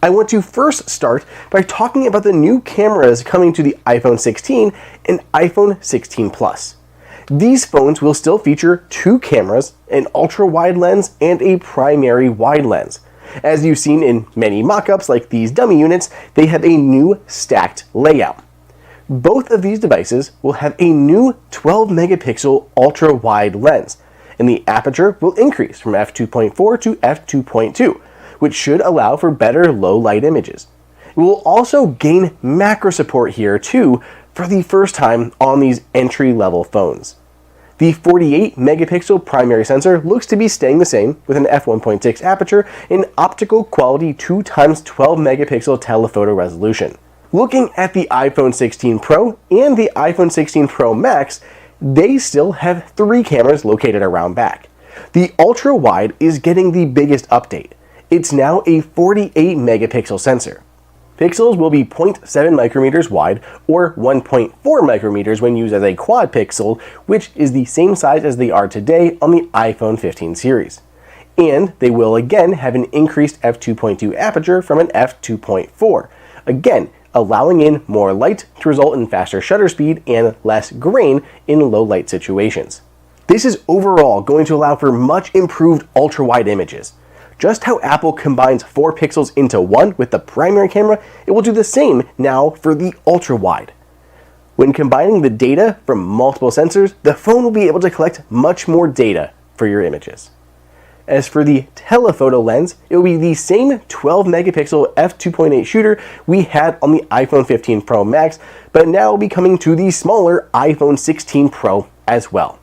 I want to first start by talking about the new cameras coming to the iPhone 16 and iPhone 16 Plus. These phones will still feature two cameras, an ultra-wide lens and a primary wide lens. As you've seen in many mock-ups like these dummy units, they have a new stacked layout. Both of these devices will have a new 12 megapixel ultra-wide lens, and the aperture will increase from f2.4 to f2.2, which should allow for better low-light images. It will also gain macro support here too for the first time on these entry-level phones. The 48 megapixel primary sensor looks to be staying the same with an f1.6 aperture and optical quality 2x 12 megapixel telephoto resolution. Looking at the iPhone 16 Pro and the iPhone 16 Pro Max, they still have three cameras located around back. The ultra-wide is getting the biggest update. It's now a 48 megapixel sensor. Pixels will be 0.7 micrometers wide or 1.4 micrometers when used as a quad pixel, which is the same size as they are today on the iPhone 15 series. And they will again have an increased f2.2 aperture from an f2.4, again allowing in more light to result in faster shutter speed and less grain in low light situations. This is overall going to allow for much improved ultra-wide images. Just how Apple combines 4 pixels into one with the primary camera, it will do the same now for the ultra-wide. When combining the data from multiple sensors, the phone will be able to collect much more data for your images. As for the telephoto lens, it will be the same 12 megapixel f2.8 shooter we had on the iPhone 15 Pro Max, but now will be coming to the smaller iPhone 16 Pro as well.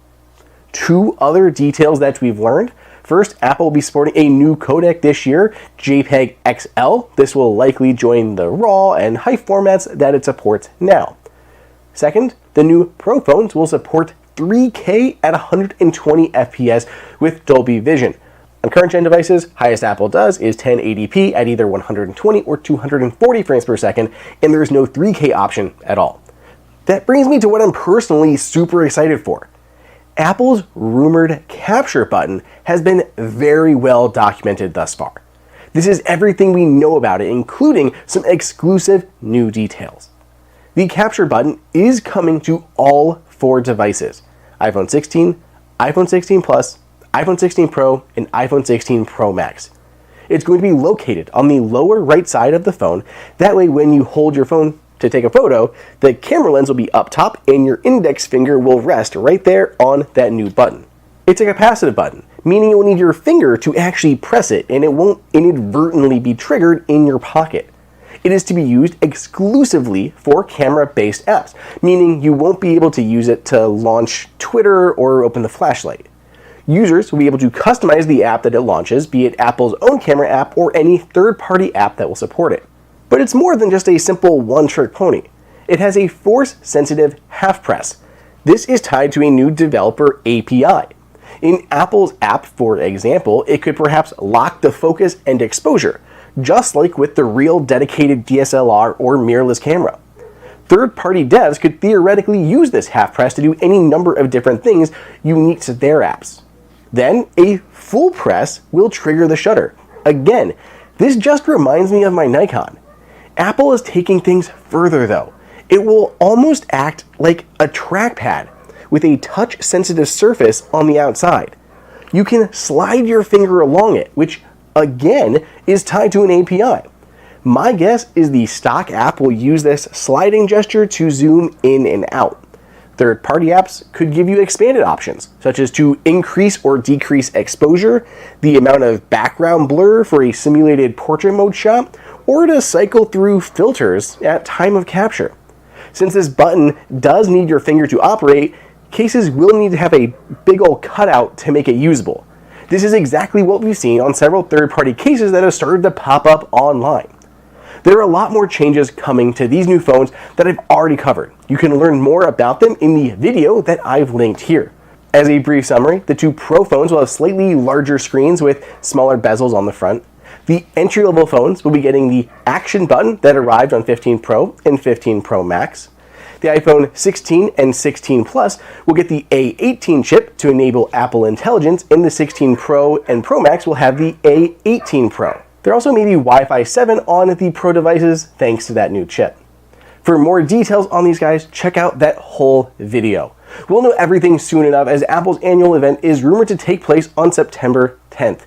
Two other details that we've learned. First, Apple will be supporting a new codec this year, JPEG XL. This will likely join the RAW and HEIF formats that it supports now. Second, the new Pro phones will support 3K at 120 FPS with Dolby Vision. On current-gen devices, highest Apple does is 1080p at either 120 or 240 frames per second, and there is no 3K option at all. That brings me to what I'm personally super excited for. Apple's rumored capture button has been very well documented thus far. This is everything we know about it, including some exclusive new details. The capture button is coming to all 4 devices: iPhone 16, iPhone 16 Plus, iPhone 16 Pro, and iPhone 16 Pro Max. It's going to be located on the lower right side of the phone. That way when you hold your phone to take a photo, the camera lens will be up top and your index finger will rest right there on that new button. It's a capacitive button, meaning you will need your finger to actually press it and it won't inadvertently be triggered in your pocket. It is to be used exclusively for camera-based apps, meaning you won't be able to use it to launch Twitter or open the flashlight. Users will be able to customize the app that it launches, be it Apple's own camera app or any third-party app that will support it. But it's more than just a simple one-trick pony. It has a force-sensitive half press. This is tied to a new developer API. In Apple's app, for example, it could perhaps lock the focus and exposure, just like with the real dedicated DSLR or mirrorless camera. Third-party devs could theoretically use this half press to do any number of different things unique to their apps. Then a full press will trigger the shutter. Again, this just reminds me of my Nikon. Apple is taking things further though. It will almost act like a trackpad with a touch-sensitive surface on the outside. You can slide your finger along it, which again is tied to an API. My guess is the stock app will use this sliding gesture to zoom in and out. Third-party apps could give you expanded options, such as to increase or decrease exposure, the amount of background blur for a simulated portrait mode shot, or to cycle through filters at time of capture. Since this button does need your finger to operate, cases will need to have a big old cutout to make it usable. This is exactly what we've seen on several third-party cases that have started to pop up online. There are a lot more changes coming to these new phones that I've already covered. You can learn more about them in the video that I've linked here. As a brief summary, the two Pro phones will have slightly larger screens with smaller bezels on the front. The entry-level phones will be getting the Action button that arrived on 15 Pro and 15 Pro Max. The iPhone 16 and 16 Plus will get the A18 chip to enable Apple Intelligence, and the 16 Pro and Pro Max will have the A18 Pro. There also may be Wi-Fi 7 on the Pro devices thanks to that new chip. For more details on these guys, check out that whole video. We'll know everything soon enough, as Apple's annual event is rumored to take place on September 10th.